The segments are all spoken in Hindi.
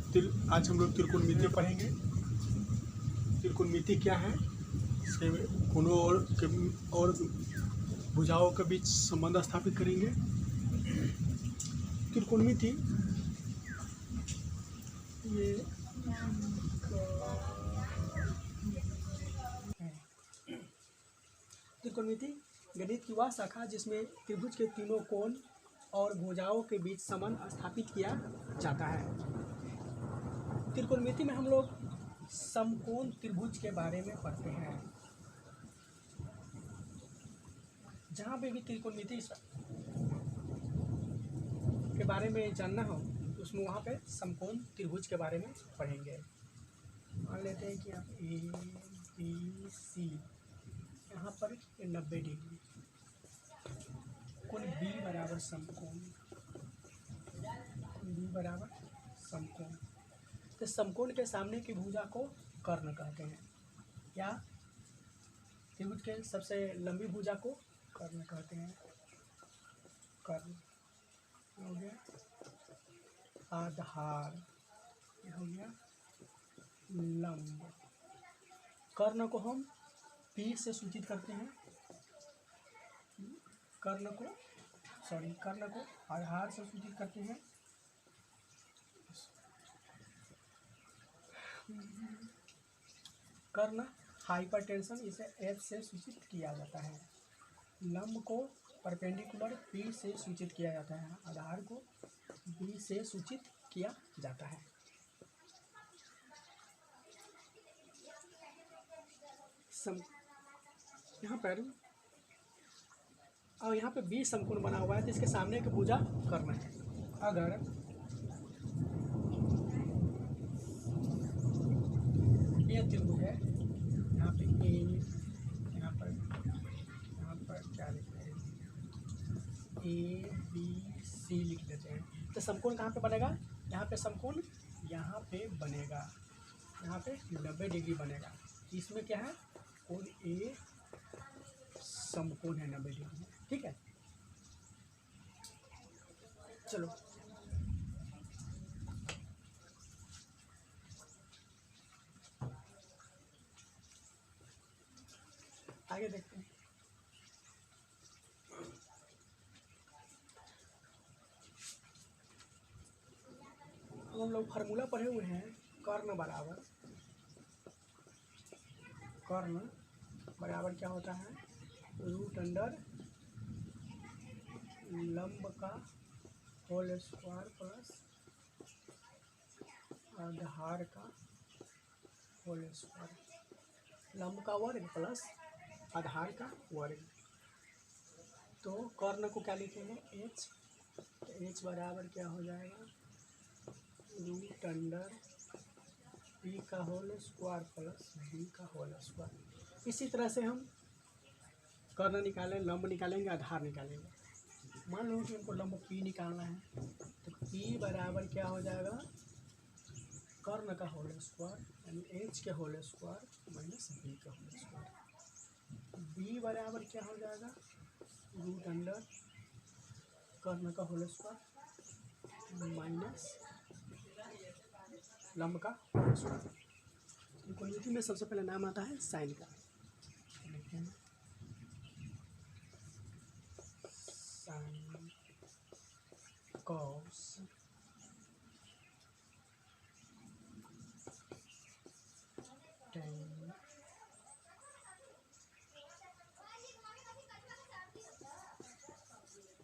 आज हम लोग त्रिकोणमिति पढ़ेंगे। त्रिकोणमिति क्या है, इसके कोनों और भुजाओं के बीच संबंध स्थापित करेंगे। त्रिकोणमिति ये त्रिकोणमिति गणित की वह शाखा जिसमें त्रिभुज के तीनों कोण और भुजाओं के बीच संबंध स्थापित किया जाता है। त्रिकोणमिति में हम लोग समकोण त्रिभुज के बारे में पढ़ते हैं। जहाँ पे भी त्रिकोणमिति के बारे में जानना हो उसमें वहाँ पे समकोण त्रिभुज के बारे में पढ़ेंगे। मान लेते हैं कि आप ABC यहाँ पर 90 डिग्री, कोण B बराबर समकोण, B बराबर समकोण। तो समकोण के सामने की भुजा को कर्ण कहते हैं, या त्रिभुज के सबसे लंबी भुजा को कर्ण कहते हैं। कर्ण हो गया आधार, ये हो गया लंब। कर्ण को हम P से सूचित करते हैं, कर्ण को आधार से सूचित करते हैं। कर्ण हाइपरटेंशन, इसे F से सूचित किया जाता है। लंब को परपेंडिकुलर P से सूचित किया जाता है, आधार को B से सूचित किया जाता है। यहाँ पर और यहाँ पे B समकोण बना हुआ है, तो इसके सामने की भुजा कर्ण है। अगर ये त्रिभुज है, यहाँ पे A, यहाँ पर क्या लिखते हैं, ABC लिख देते हैं। तो समकोण कहाँ पे बनेगा, यहाँ पे समकोण यहाँ पे बनेगा, यहाँ पे 90 डिग्री बनेगा। इसमें क्या है, कोण A समकोण है 90 डिग्री, ठीक है। चलो आगे देखते हैं। हम लोग फार्मूला पढ़े हुए हैं, कर्ण बराबर क्या होता है, रूट अंडर लंब का होल स्क्वायर प्लस आधार का होल स्क्वायर, लंब का वर्ग प्लस आधार का वर्ग। तो कर्ण को क्या लिखेंगे, H, तो H बराबर क्या हो जाएगा, रूट अंडर P का होल स्क्वायर प्लस B का होल स्क्वायर। इसी तरह से हम कर्ण निकालें, लंब निकालेंगे, आधार निकालेंगे। मान लो कि हमको लंब P निकालना है, तो P बराबर क्या हो जाएगा, कर्ण का होल स्क्वायर यानी H के होल स्क्वायर माइनस B का होल स्क्वायर। B बराबर क्या हो जाएगा, रूट अंडर कर्ण का होल स्क्वायर माइनस लंब का होल स्क्वायर। त्रिकोणमिति में सबसे पहले नाम आता है साइन का, sine cos tan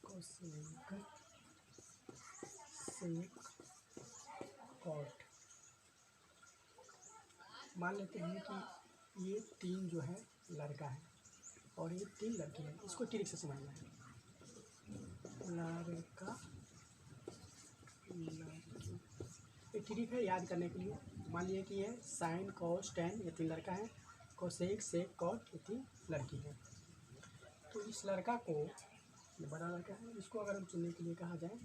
cosec sec cot. मान लेते हैं कि ये 3 जो है लड़का है और ये 3 लड़की है, इसको ट्रिक से समझना है। लड़का लड़की, ये ट्रिक है याद करने के लिए। मान लिया कि ये साइन कॉस टेन ये 3 लड़का है, कोसेक सेक कॉट ये 3 लड़की है। तो इस लड़का को, ये बड़ा लड़का है, इसको अगर हम चुनने के लिए कहा जाए,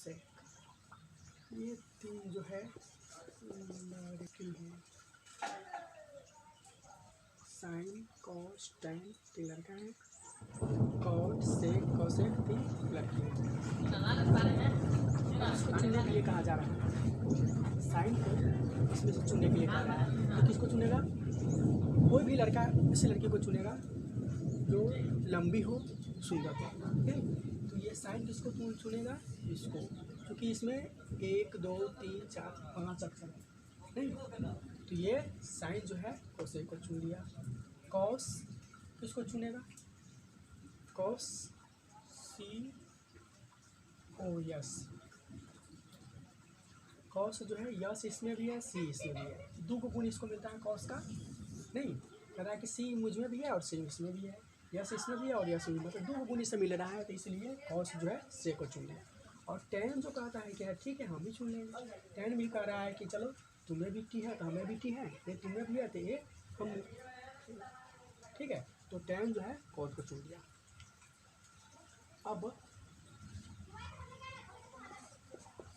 कोसेक। ये तीन जो है न्यूमेरिकल है। साइन कॉस टेन तीन लड़का है, कॉट सेक कोसेक तीन लड़की है। इसको चुनने के लिए कहा जा रहा है, साइन को इसमें से चुनने के लिए कहा जा रहा है। तो किसको चुनेगा? कोई भी लड़का इस लड़की को चुनेगा जो लंबी हो, सुंदर हो। ठीक है, तो ये साइन किसको चुनेगा? इसको, क्योंकि इसमें 1 2 3 4 5 अक्षर है नहीं, तो ये साइन जो है कोसेक को चुन लिया। कॉस किसको चुनेगा? कॉस सी ओ यस। कॉस जो है यस इसमें भी है, सी इसमें भी है, दो को गुण इसको मिलता है कॉस का नहीं, कह रहा है कि सी मुझ में भी है और सी इसमें भी है, यस इसमें भी है और यस में, मतलब दो को गुण इससे मिल रहा है, तो इसलिए कॉस जो है से को चुन लिया। और टेन जो कहता है कि ठीक है हम भी चुन लेंगे। टेन भी कह रहा है कि चलो तुम्हें भी टी है तो हमें भी टी है, ये तुम्हें भी है तो ये हम, ठीक है, तो टेन जो है कॉस को चुन लिया। अब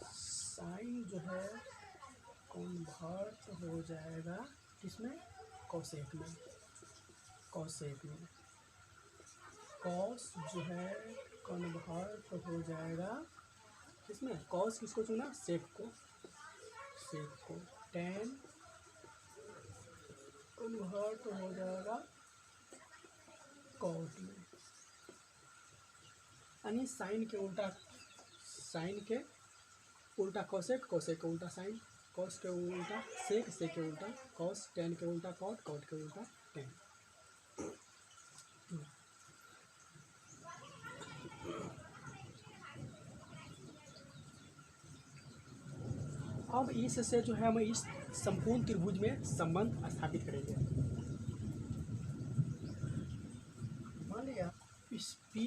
साइन जो है कन्वर्ट हो जाएगा किसमें? कोसेक में। कोसेक में कॉस जो है कन्वर्ट हो जाएगा किसमें? कॉस किसको चुना? सेक को। सेक को टेन कन्वर्ट हो जाएगा कॉट में, यानी साइन के उल्टा, साइन के उल्टा कोसेक, कोसेक के उल्टा साइन, कॉस के उल्टा सेक, सेक के उल्टा कॉस, टेन के उल्टा कॉट, कॉट के उल्टा टेन। अब इससे जो है हम इस संपूर्ण त्रिभुज में संबंध स्थापित करेंगे। मान लिया इस P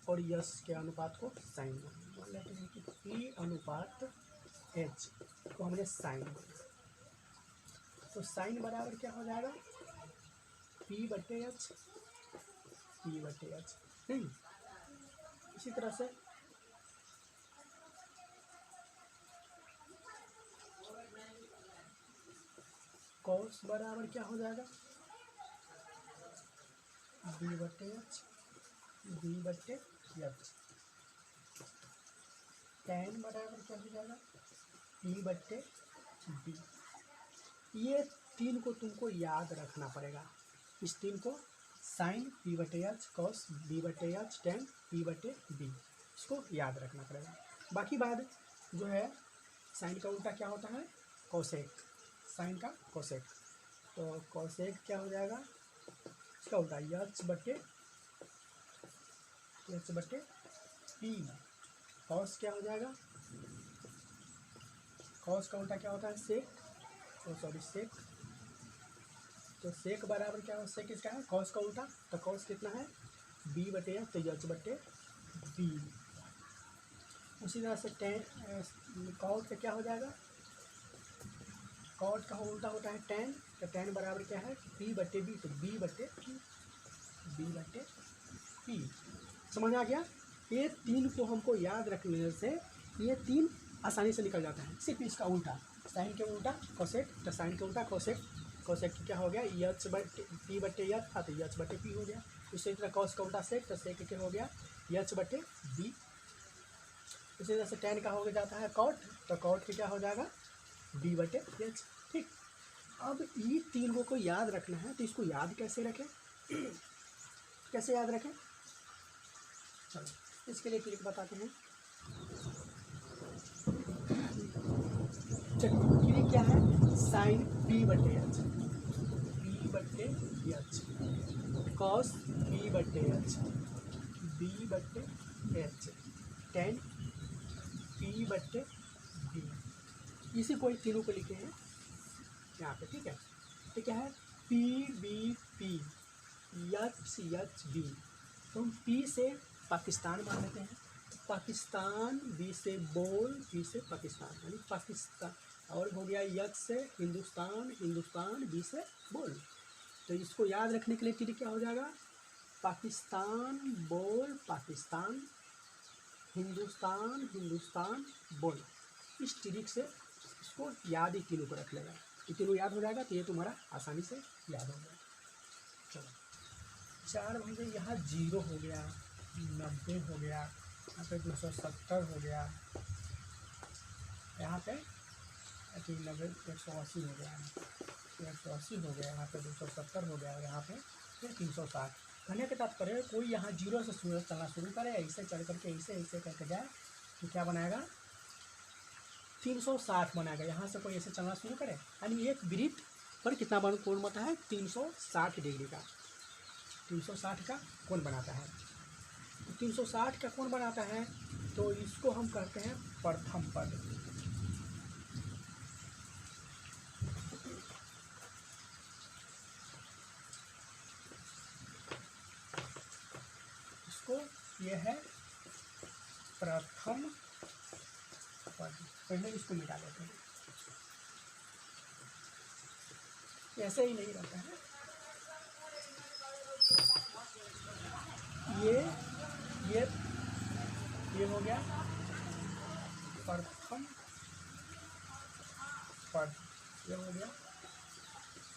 और यस के अनुपात को साइन, मान लेते हैं कि P अनुपात H को हमने साइन, तो साइन बराबर क्या हो जाएगा? P बटे H, P बटे H नहीं। इसी तरह से कॉस बराबर क्या हो जाएगा? B बटे H, B बटे H। टेन बराबर क्या हो जाएगा? P बटे B। ये तीन को तुमको याद रखना पड़ेगा, इस तीन को, साइन P बटे H, कॉस B बटे H, टेन P बटे B, इसको याद रखना पड़ेगा। बाकी बात जो है साइन का उल्टा क्या होता है? कोसेक, साइन का कोसेक, तो कोसेक क्या हो जाएगा? इसका उल्टा H बटे P। कॉस क्या हो जाएगा? कॉस का उल्टा क्या होता है? सेक, तो सॉरी सेक, तो सेक बराबर क्या हो? सेक इसका है कॉस का उल्टा, तो कॉस कितना है? B बटे H, तो H बटे B। उसी तरह से टेन कॉट का क्या हो जाएगा? कॉट का उल्टा होता है टेन, तो टेन बराबर क्या है? P बटे B, तो B बटे P। समझ आ गया? ये तीन को हमको याद रखने से ये तीन आसानी से निकल जाता है। सिर्फ इसका उल्टा, साइन के उल्टा कोसेक, तो साइन के उल्टा कोसेक, कोसेक क्या हो गया? H बटे P बटे H था, तो H बटे P हो गया। इसी तरह कॉस का उल्टा सेक, तो सेक क्या हो गया? H बटे B। इसी तरह से टेन का हो जाता है कॉट, तो कॉट क्या हो जाएगा? B बटे H। ठीक, अब ये तीनों को याद रखना है, तो इसको याद कैसे रखें? कैसे याद रखें? चलो इसके लिए ट्रिक बताते हैं। चलिए ट्रिक क्या है? साइन P बटे H, P बटे H, कॉस B बटे H, B बटे H, टेन P बटे B। इसी को तीनों को लिखे हैं यहाँ पे, ठीक है। तो क्या है? P B P, H H B, तो हम P से पाकिस्तान मान लेते हैं, पाकिस्तान, B से बोल, P से पाकिस्तान, यानी पाकिस्तान, और हो गया H से हिंदुस्तान, हिंदुस्तान, B से बोल। तो इसको याद रखने के लिए ट्रिक क्या हो जाएगा? पाकिस्तान बोल पाकिस्तान, हिंदुस्तान हिंदुस्तान बोल। इस ट्रिक से इसको याद ही तीनों को रख लेगा। ये तीनों याद हो जाएगा तो ये तुम्हारा आसानी से याद हो गया। चलो 4 भाई यहाँ 0 हो गया, 90 हो गया, यहाँ पे 270 हो गया, यहाँ पे 90 180 हो गया, 180 हो गया, यहाँ पे 270 हो गया, और यहाँ पे फिर 360। कहने के तात्पर्य कोई यहाँ 0 से चलना शुरू करे, ऐसे चल करके ऐसे करके जाए तो क्या बनाएगा 360 बनाएगा। यहाँ से कोई ऐसे चलना शुरू करे, यानी एक वृत्त पर कितना कोण बनता है 360 डिग्री का, 360 का कोण बनाता है। तो 360 का कोण बनाता है तो इसको हम कहते हैं प्रथम पद। इसको ये है प्रथम पद। पहले इसको मिटा लेते हैं, ऐसे ही नहीं रहता है। ये हो गया प्रथम पद, ये हो गया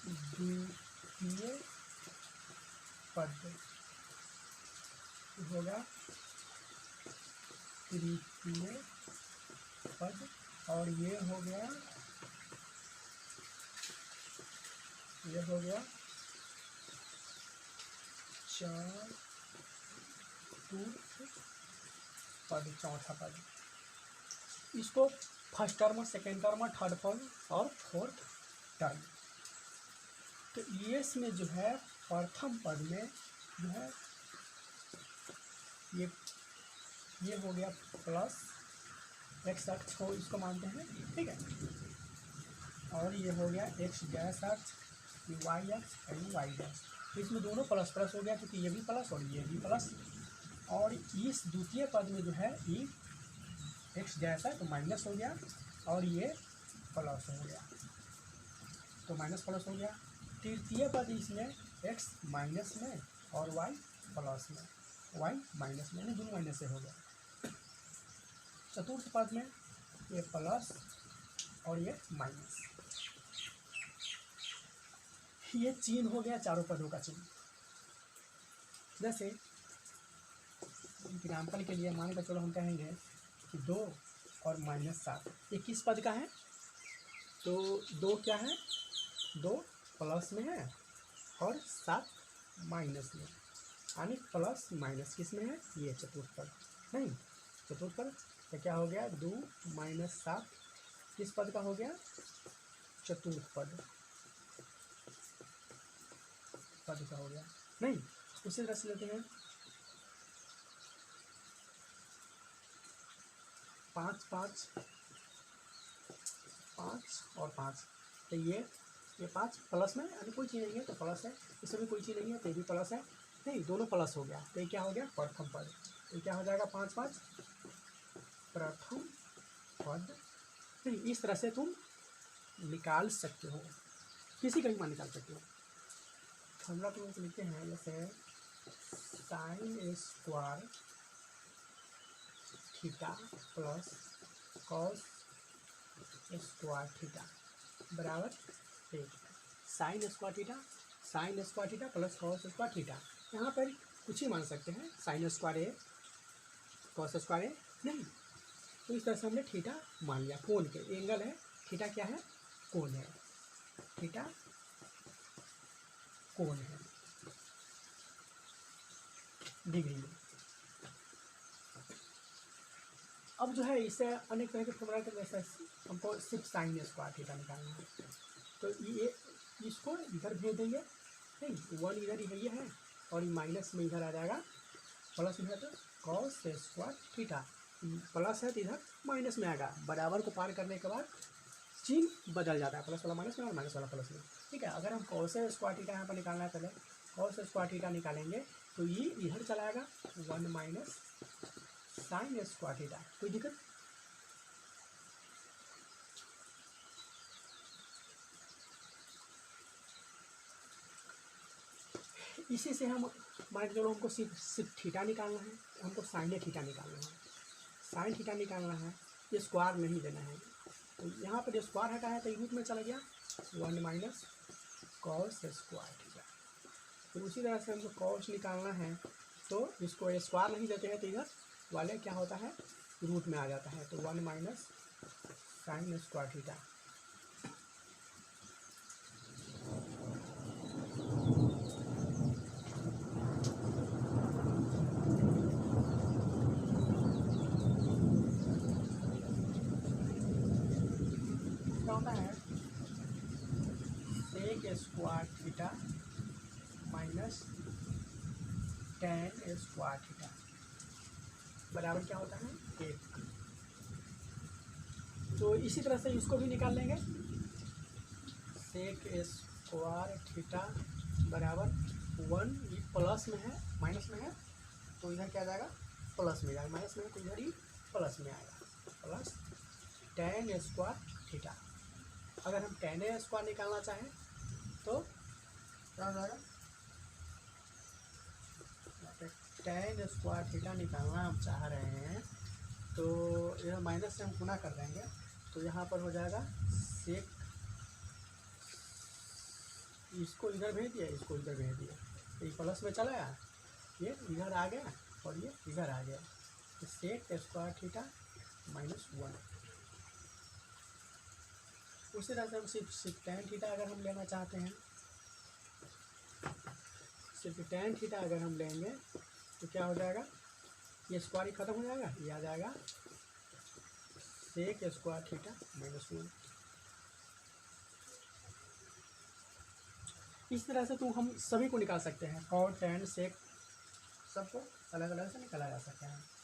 द्वितीय पद, हो गया तृतीय पद, और ये हो गया चतुर्थ पद, चौथा पद। इसको first term, second term, third term और फोर्थ टर्म। तो ये में जो है प्रथम पद में जो है ये हो गया प्लस एक्स अक्ष को इसको मानते हैं, ठीक है, और ये हो गया एक्स डैश अक्ष, ये वाई अक्ष और ये वाई डैश। तो इसमें दोनों प्लस प्लस हो गया क्योंकि ये भी प्लस और ये भी प्लस। और इस द्वितीय पद में जो है ये एक्स डैश है तो माइनस हो गया, और ये प्लस हो गया तो माइनस प्लस हो गया। तृतीय पद इसमें एक्स माइनस में और वाई प्लस में, वाई माइनस में, दोनों माइनस से हो गया। चतुर्थ पद में ये प्लस और ये माइनस। ये चिन्ह हो गया चारों पदों का चिन्ह। जैसे एग्जाम्पल के लिए मान कर चलो हम कहेंगे कि 2 और -7 ये किस पद का है, तो 2 क्या है, 2 प्लस में है और 7 माइनस में, यानी प्लस माइनस किस में है, ये चतुर्थ पद। नहीं, चतुर्थ पद तो क्या हो गया 2 - 7 किस पद का हो गया, चतुर्थ पद का हो गया। नहीं, उसी तरह से लेते हैं 5 और 5, तो ये 5 प्लस में, यानी कोई चीज़ नहीं है तो प्लस है, इसमें भी कोई चीज़ नहीं है तो ये भी प्लस है, नहीं दोनों प्लस हो गया तो ये क्या हो गया प्रथम पद। ये क्या हो जाएगा 5 प्रथम पद। नहीं, इस तरह से तुम निकाल सकते हो, किसी का भी मान निकाल सकते हो। हम लोग लिखते हैं जैसे sine square theta plus cos square theta बराबर 1। Sine square theta plus cos square theta, यहाँ पर कुछ ही मान सकते हैं, साइन स्क्वायर ए कॉस स्क्वायर ए नहीं, तो इस तरह से हमने थीटा मान लिया। कोण के एंगल है, थीटा क्या है, कोण है, थीटा कोण है डिग्री में। अब जो है इसे अनेक तरह के फॉर्मूला के जैसे हमको सिर्फ साइन स्क्वायर थीटा निकालना है, तो ये इसको इधर भेज देंगे, नहीं 1 इधर ये है और ये माइनस में इधर आ जाएगा, प्लस में है तो कॉस स्क्वायर थीटा, प्लस है तो इधर माइनस में आएगा। बराबर को पार करने के बाद चिन्ह बदल जाता है, प्लस वाला माइनस में और माइनस वाला प्लस में, ठीक है। अगर हम कॉस स्क्वायर थीटा यहाँ पर निकालना है, पहले कॉस स्क्वायर थीटा निकालेंगे तो ये इधर चला आएगा 1 माइनस साइन स्क्वायर थीटा, कोई दिक्कत। इसी से हम मान के चलो हमको सिर्फ थीटा निकालना है, हमको साइन थीटा निकालना है, साइन थीटा निकालना है, ये स्क्वायर नहीं देना है। तो यहाँ पर जो स्क्वायर हटा है तो रूट में चला गया, 1 माइनस कॉस स्क्वायर थीटा। फिर उसी तरह से हमको कॉस निकालना है, तो इसको स्क्वायर नहीं देते हैं तो इधर वाले क्या होता है, रूट में आ जाता है। तो 1 माइनस साइन स्क्वायर थीटा। क्या होता है, sec square theta minus tan square theta बराबर क्या होता है, 1। तो इसी तरह से इसको भी निकाल लेंगे, सेक स्क्वायर थीटा बराबर 1, ये प्लस में है माइनस में है तो इधर क्या आ जाएगा, प्लस में जाएगा, माइनस में है तो इधर ही प्लस में आएगा, प्लस टेन स्क्वायर थीटा। अगर हम टेन स्क्वायर निकालना चाहें तो क्या हो जाएगा, टेन स्क्वायर थीटा निकालना हम चाह रहे हैं तो यह माइनस से हम गुना कर देंगे, तो यहाँ पर हो जाएगा सेक, इसको इधर भेज दिया, इसको इधर भेज दिया, तो ये प्लस में चला गया, ये इधर आ गया और ये इधर आ गया, तो सेक स्क्वायर थीटा माइनस 1। उसी तरह से हम सिर्फ टेन थीटा अगर हम लेना चाहते हैं, सिर्फ टेन थीटा अगर हम लेंगे तो क्या हो जाएगा, ये स्क्वायर खत्म हो जाएगा, ये आ जाएगा सेक स्क्वायर थीटा माइनस 1। इस तरह से तो हम सभी को निकाल सकते हैं, कॉट टेन सेक सबको अलग अलग से निकाला जा सकता है।